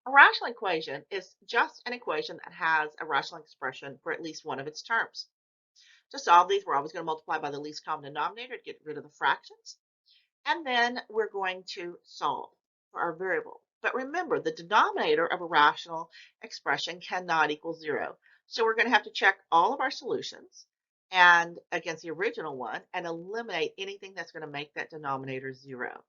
A rational equation is just an equation that has a rational expression for at least one of its terms. To solve these, we're always going to multiply by the least common denominator to get rid of the fractions. And then we're going to solve for our variable. But remember, the denominator of a rational expression cannot equal 0. So we're going to have to check all of our solutions and against the original one and eliminate anything that's going to make that denominator 0.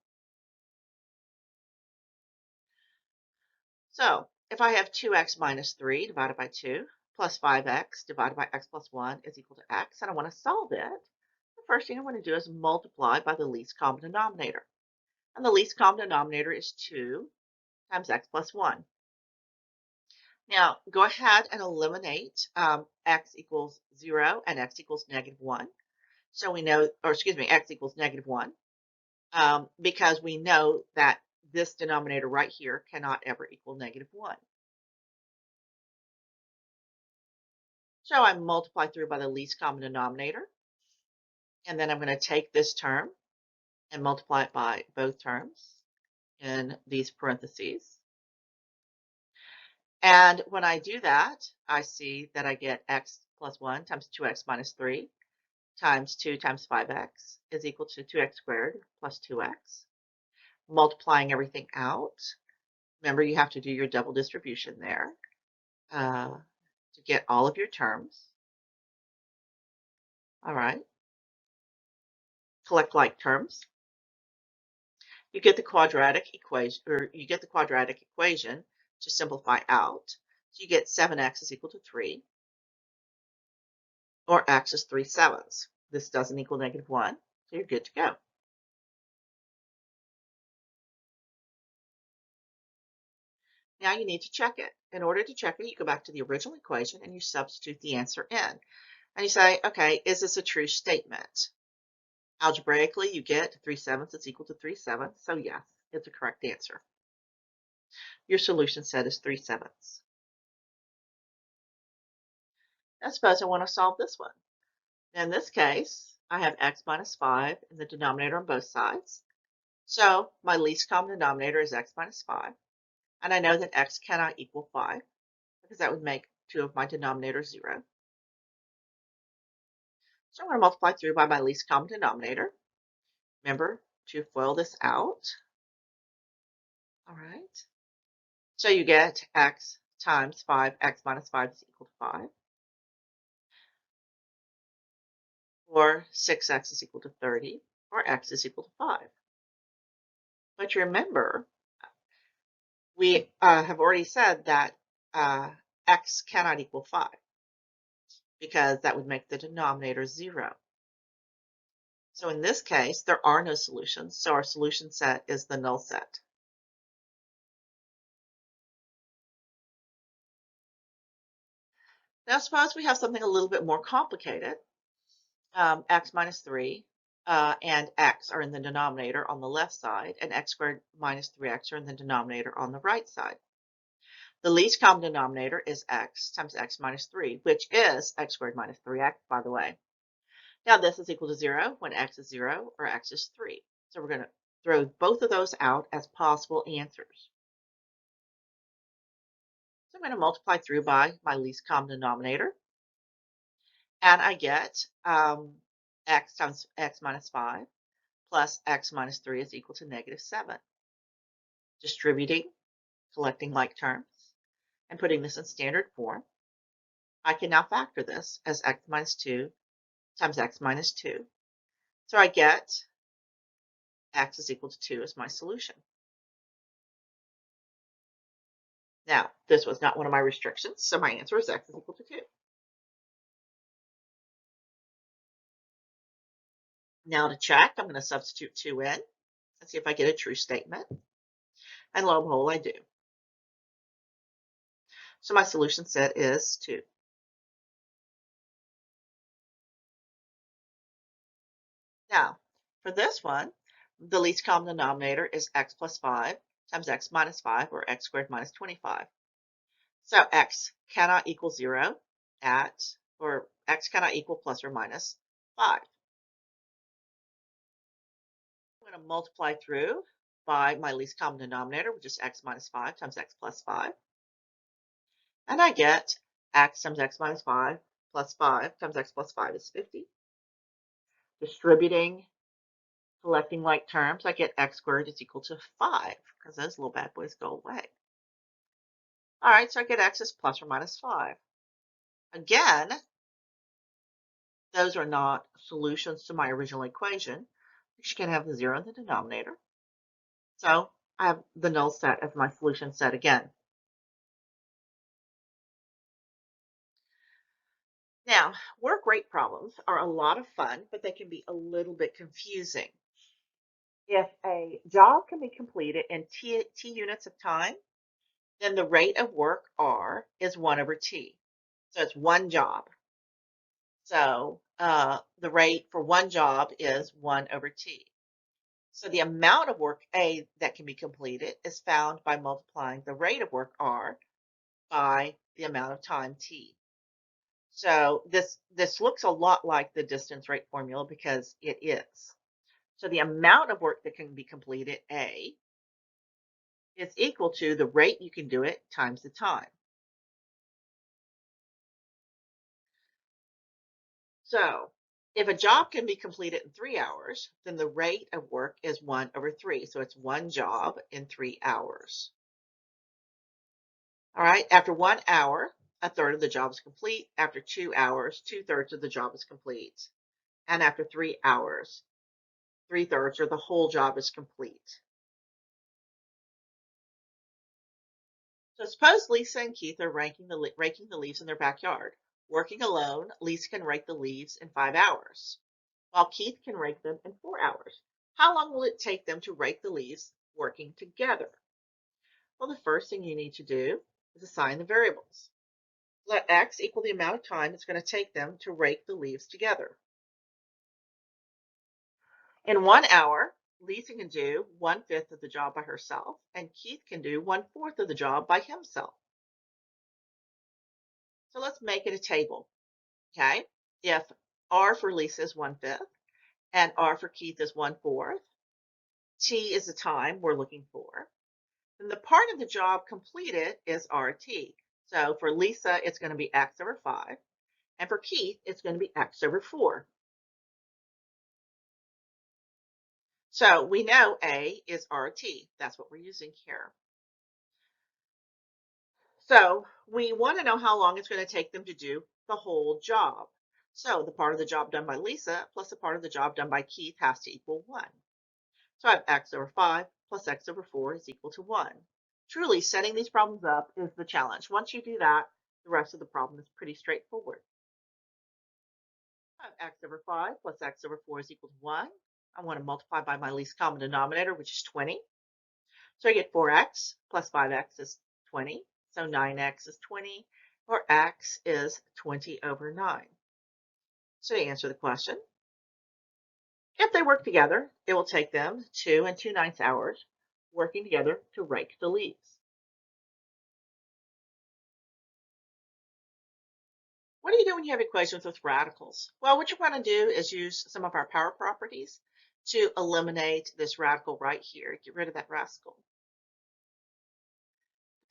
So if I have 2x minus 3 divided by 2 plus 5x divided by x plus 1 is equal to x, and I want to solve it, the first thing I want to do is multiply by the least common denominator. And the least common denominator is 2 times x plus 1. Now, go ahead and eliminate x equals 0 and x equals negative 1. So we know, or excuse me, x equals negative 1, because we know that this denominator right here cannot ever equal negative 1. So I multiply through by the least common denominator, and then I'm going to take this term and multiply it by both terms in these parentheses. And when I do that, I see that I get x plus 1 times 2x minus 3 times 2 times 5x is equal to 2x squared plus 2x. Multiplying everything out. Remember, you have to do your double distribution there to get all of your terms. All right. Collect like terms. You get the quadratic equation, or you get the quadratic equation to simplify out. So you get 7x is equal to 3, or x is 3/7. This doesn't equal negative 1, so you're good to go. Now you need to check it. In order to check it, you go back to the original equation and you substitute the answer in. And you say, okay, is this a true statement? Algebraically, you get 3/7 is equal to 3/7, so yes, it's a correct answer. Your solution set is 3/7. Now suppose I want to solve this one. In this case, I have x minus 5 in the denominator on both sides. So my least common denominator is x minus 5. And I know that x cannot equal 5 because that would make two of my denominators 0. So I'm going to multiply through by my least common denominator. Remember to FOIL this out. All right. So you get x times 5, x minus 5 is equal to 5. Or 6x is equal to 30, or x is equal to 5. But you remember, we have already said that x cannot equal 5 because that would make the denominator 0. So in this case, there are no solutions, so our solution set is the null set. Now suppose we have something a little bit more complicated. X minus 3 and x are in the denominator on the left side, and x squared minus 3x are in the denominator on the right side. The least common denominator is x times x minus 3, which is x squared minus 3x, by the way. Now this is equal to 0 when x is 0 or x is 3. So we're going to throw both of those out as possible answers. So I'm going to multiply through by my least common denominator. And I get x times x minus 5 plus x minus 3 is equal to negative 7. Distributing, collecting like terms, and putting this in standard form, I can now factor this as x minus 2 times x minus 2. So I get x is equal to 2 as my solution. Now, this was not one of my restrictions, so my answer is x is equal to 2. Now to check, I'm going to substitute 2 in and see if I get a true statement. And lo and behold, I do. So my solution set is 2. Now, for this one, the least common denominator is x plus 5 times x minus 5, or x squared minus 25. So x cannot equal 0 or x cannot equal plus or minus 5. I'm going to multiply through by my least common denominator, which is x minus 5 times x plus 5. And I get x times x minus 5 plus 5 times x plus 5 is 50. Distributing, collecting like terms, I get x squared is equal to 5 because those little bad boys go away. All right, so I get x is plus or minus 5. Again, those are not solutions to my original equation because you can't have the 0 in the denominator. So I have the null set as my solution set again. Now, work rate problems are a lot of fun, but they can be a little bit confusing. If a job can be completed in t units of time, then the rate of work R is 1 over t. So it's one job. So the rate for one job is 1 over t. So the amount of work A that can be completed is found by multiplying the rate of work R by the amount of time t. So this looks a lot like the distance rate formula because it is. So the amount of work that can be completed, A, is equal to the rate you can do it times the time. So if a job can be completed in 3 hours, then the rate of work is 1 over 3. So it's one job in 3 hours. All right, after 1 hour, a third of the job is complete. After 2 hours, 2/3 of the job is complete. And after 3 hours, 3/3 or the whole job is complete. So suppose Lisa and Keith are raking the leaves in their backyard. Working alone, Lisa can rake the leaves in 5 hours, while Keith can rake them in 4 hours. How long will it take them to rake the leaves working together? Well, the first thing you need to do is assign the variables. Let x equal the amount of time it's going to take them to rake the leaves together. In 1 hour, Lisa can do 1/5 of the job by herself, and Keith can do 1/4 of the job by himself. So let's make it a table. Okay, if R for Lisa is 1/5 and R for Keith is 1/4, T is the time we're looking for, then the part of the job completed is RT. So for Lisa, it's going to be X over 5, and for Keith, it's going to be X over 4. So we know A is RT. That's what we're using here. So we want to know how long it's going to take them to do the whole job. So the part of the job done by Lisa plus the part of the job done by Keith has to equal 1. So I have x over 5 plus x over 4 is equal to 1. Truly, setting these problems up is the challenge. Once you do that, the rest of the problem is pretty straightforward. I have x over 5 plus x over 4 is equal to 1. I want to multiply by my least common denominator, which is 20. So I get 4x plus 5x is 20. So 9x is 20, or x is 20 over 9. So to answer the question, if they work together, it will take them 2 and 2/9 hours working together to rake the leaves. What do you do when you have equations with radicals? Well, what you're going to do is use some of our power properties to eliminate this radical right here. Get rid of that radical.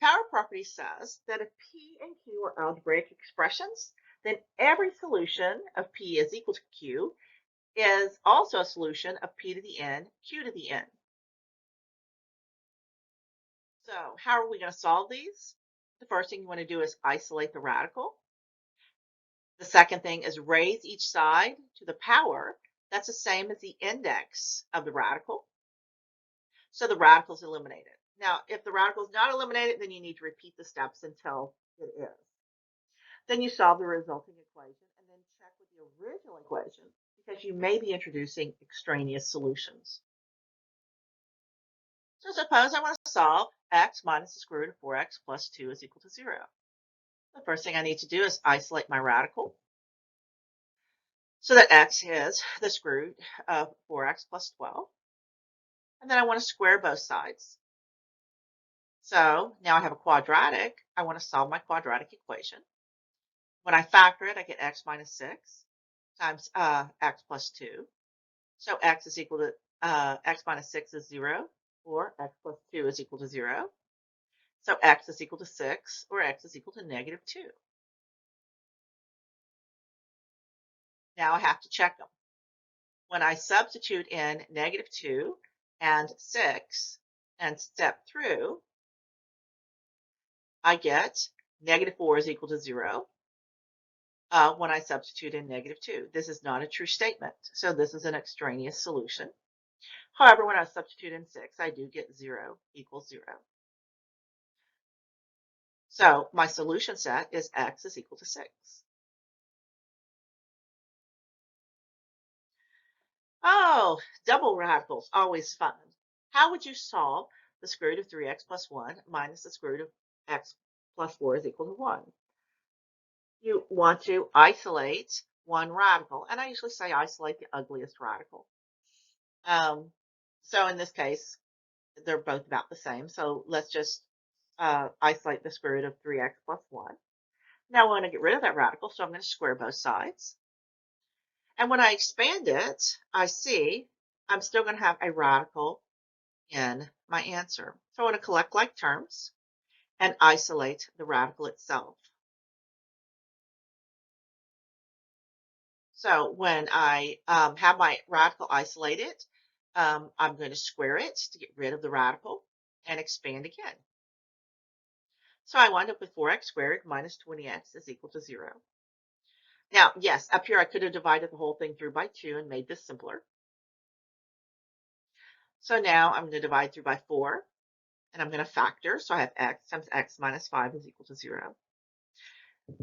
Power property says that if P and Q are algebraic expressions, then every solution of P is equal to Q is also a solution of P to the n, Q to the n. So how are we going to solve these? The first thing you want to do is isolate the radical. The second thing is raise each side to the power. That's the same as the index of the radical. So the radical is eliminated. Now, if the radical is not eliminated, then you need to repeat the steps until it is. Then you solve the resulting equation and then check with the original equation because you may be introducing extraneous solutions. So suppose I want to solve x minus the square root of 4x plus 2 is equal to 0. The first thing I need to do is isolate my radical so that x is the square root of 4x plus 12. And then I want to square both sides. So now I have a quadratic. I want to solve my quadratic equation. When I factor it, I get x minus 6 times x plus 2. So x is equal to x minus 6 is 0. or x plus 2 is equal to 0. So x is equal to 6 or x is equal to negative 2. Now I have to check them. When I substitute in negative 2 and 6 and step through, I get negative 4 is equal to 0 when I substitute in negative 2. This is not a true statement, so this is an extraneous solution. However, when I substitute in 6, I do get 0 equals 0. So my solution set is x is equal to 6. Oh, double radicals, always fun. How would you solve the square root of 3x plus 1 minus the square root of x plus 4 is equal to 1? You want to isolate one radical, and I usually say isolate the ugliest radical. Um, so in this case, they're both about the same. So let's just isolate the square root of 3x plus 1. Now I want to get rid of that radical, so I'm going to square both sides. And when I expand it, I see I'm still going to have a radical in my answer. So I want to collect like terms and isolate the radical itself. So when I have my radical isolated, I'm going to square it to get rid of the radical and expand again. So I wind up with 4x squared minus 20x is equal to 0. Now, yes, up here I could have divided the whole thing through by 2 and made this simpler. So now I'm going to divide through by 4, and I'm going to factor. So I have x times x minus 5 is equal to 0.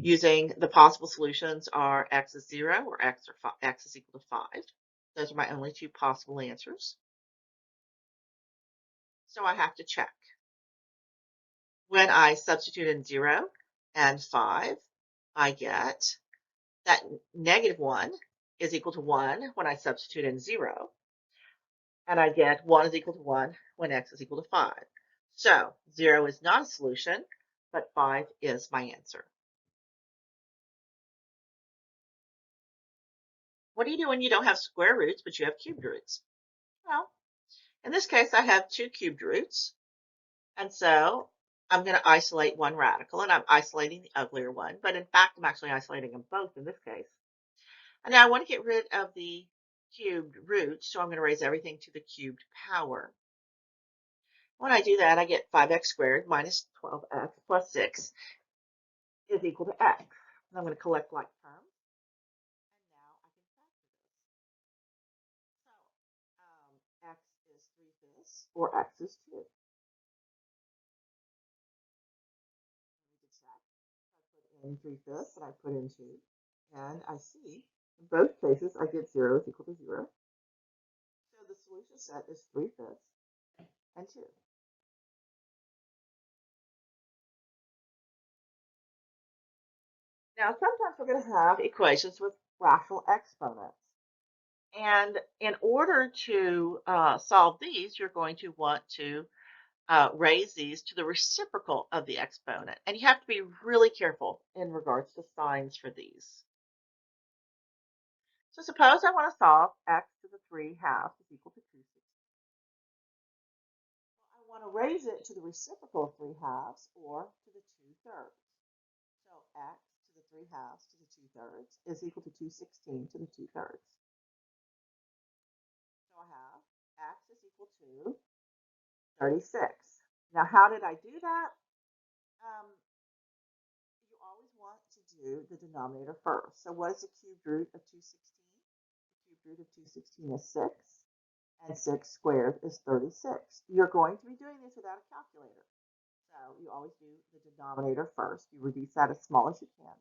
Using the possible solutions are x is 0 or x is equal to 5. Those are my only two possible answers. So I have to check. When I substitute in 0 and 5, I get that negative 1 is equal to 1 when I substitute in 0. And I get 1 is equal to 1 when x is equal to 5. So 0 is not a solution, but 5 is my answer. What do you do when you don't have square roots, but you have cubed roots? Well, in this case, I have two cubed roots. And so I'm going to isolate one radical, and I'm isolating the uglier one. But in fact, I'm actually isolating them both in this case. And now I want to get rid of the cubed roots, so I'm going to raise everything to the cubed power. When I do that, I get 5x squared minus 12x plus 6 is equal to x. And I'm going to collect like terms. And now I can factor this. So x is 3/5 or x is 2. I put in 3/5 and I put in 2. And I see in both cases I get 0 is equal to 0. So the solution set is 3/5 and 2. Now sometimes we're going to have equations with rational exponents. And in order to solve these, you're going to want to raise these to the reciprocal of the exponent. And you have to be really careful in regards to signs for these. So suppose I want to solve x to the 3/2 is equal to 2/16. I want to raise it to the reciprocal of 3/2 or to the 2/3. So x to the 3/2 to the 2/3 is equal to 2/16 to the 2/3. So I have x is equal to 36. Now, how did I do that? You always want to do the denominator first. So what is the cubed root of 216? The cubed root of 216 is 6, and 6 squared is 36. You're going to be doing this without a calculator. So you always do the denominator first. You reduce that as small as you can.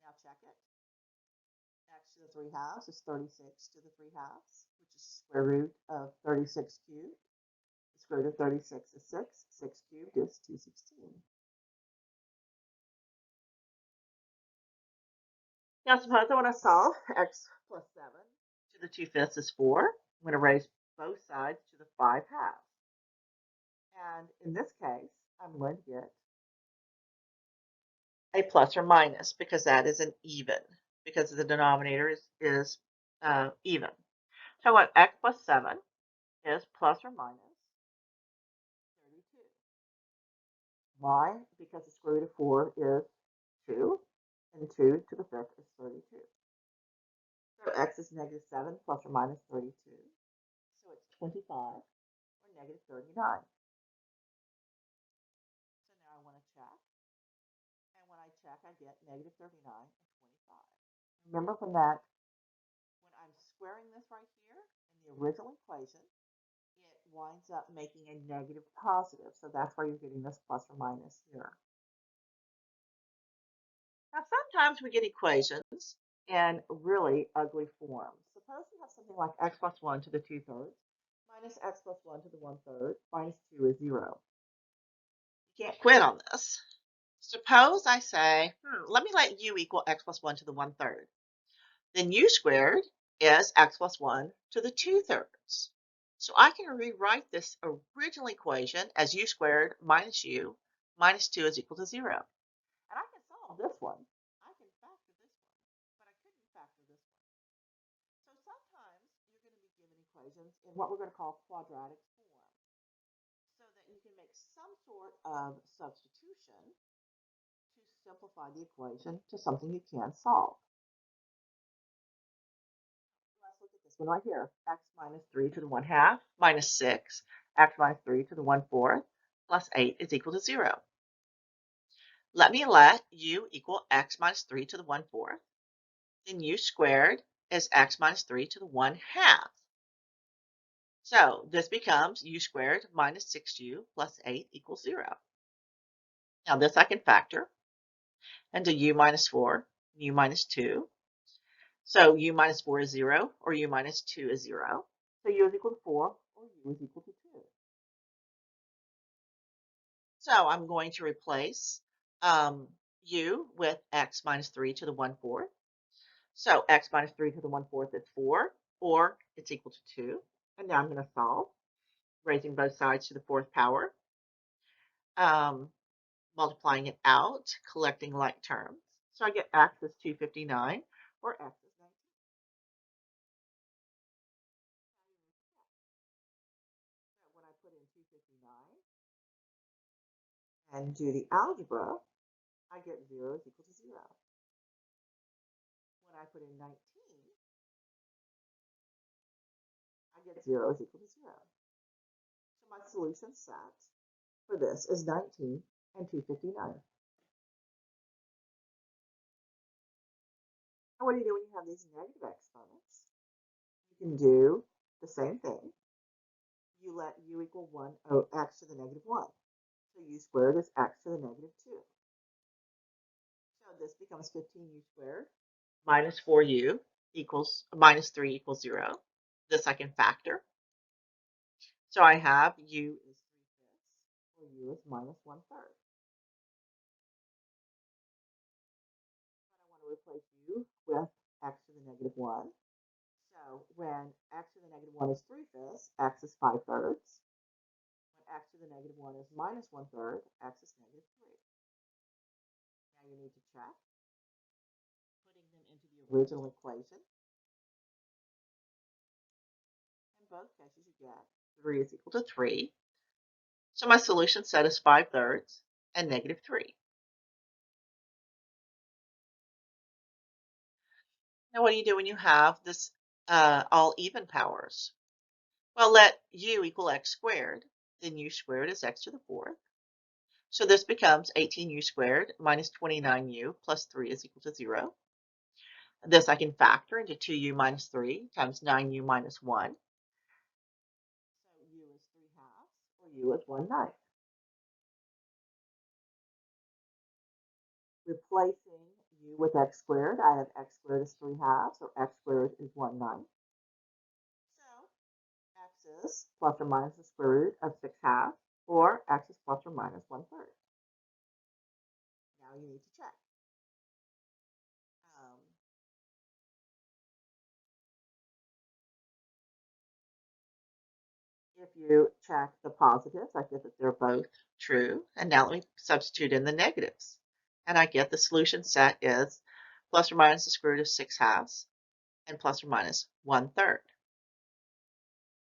Now check it. X to the 3/2 is 36 to the 3/2, which is square root of 36 cubed. The square root of 36 is 6. 6 cubed is 216. Now suppose I want to solve x plus 7 to the 2/5 is 4. I'm going to raise both sides to the 5/2. And in this case, I'm going to get a plus or minus because that is an even, because the denominator is even. So I want x plus 7 is plus or minus 32. Why? Because the square root of 4 is 2, and 2 to the 5th is 32. So x is negative 7 plus or minus 32. So it's 25 or negative 39. So now I want to check. And when I check, I get negative 39 and 25. Remember when I'm squaring this right here in the original equation, it winds up making a negative positive. So that's why you're getting this plus or minus here. Now, sometimes we get equations in really ugly forms. Suppose we have something like x plus 1 to the 2/3 minus x plus 1 to the 1/3 minus 2 is 0. You can't quit on this. Suppose I say, let me let u equal x plus 1 to the 1/3. Then u squared is x plus 1 to the 2/3. So I can rewrite this original equation as u squared minus u minus 2 is equal to 0. And I can solve this one. I can factor this one, but I couldn't factor this one. So sometimes you're going to be given equations in what we're going to call quadratic form, so that you can make some sort of substitution to simplify the equation to something you can solve. Let's look at this one right here. X minus 3 to the 1/2 minus 6, x minus 3 to the 1/4 plus 8 is equal to 0. Let me let u equal x minus 3 to the 1/4. Then u squared is x minus 3 to the 1/2. So this becomes u squared minus 6u plus 8 equals 0. Now this I can factor into u minus 4, u minus 2. So u minus 4 is 0, or u minus 2 is 0. So u is equal to 4, or u is equal to 2. So I'm going to replace u with x minus 3 to the 1/4. So x minus 3 to the 1/4 is 4, or it's equal to 2. And now I'm going to solve, raising both sides to the 4th power, multiplying it out, collecting like terms. So I get x is 259, or x is 19. So when I put in 259 and do the algebra, I get 0 is equal to 0. When I put in 19, I get 0 is equal to 0. So my solution set for this is 19 and 259. And what do you do when you have these negative exponents? You can do the same thing. You let u equal 1, x to the negative 1. So u squared is x to the negative 2. So this becomes 15u squared minus 4u equals minus 3 equals 0. This I can factor. So I have u is 3/5, or u is minus 1/3. But I want to replace u with x to the negative 1. So when x to the negative 1 is 3/5, x is 5/3. When x to the negative 1 is minus 1/3, x is negative 3. Now you need to check, putting them into the original equation. In both cases, you get 3 is equal to 3. So my solution set is 5/3 and negative 3. Now what do you do when you have this all even powers? Well, let u equal x squared. Then u squared is x to the 4th. So this becomes 18u squared minus 29u plus 3 is equal to 0. This I can factor into 2u minus 3 times 9u minus 1. So u is 3/2, or u is 1/9. Replacing u with x squared, I have x squared is 3/2, or x squared is 1/9. So x is plus or minus the square root of 6/2, or x is plus or minus 1/3. Now you need to check. If you check the positives, I get that they're both true. And now let me substitute in the negatives. And I get the solution set is plus or minus the square root of 6/2 and plus or minus 1/3.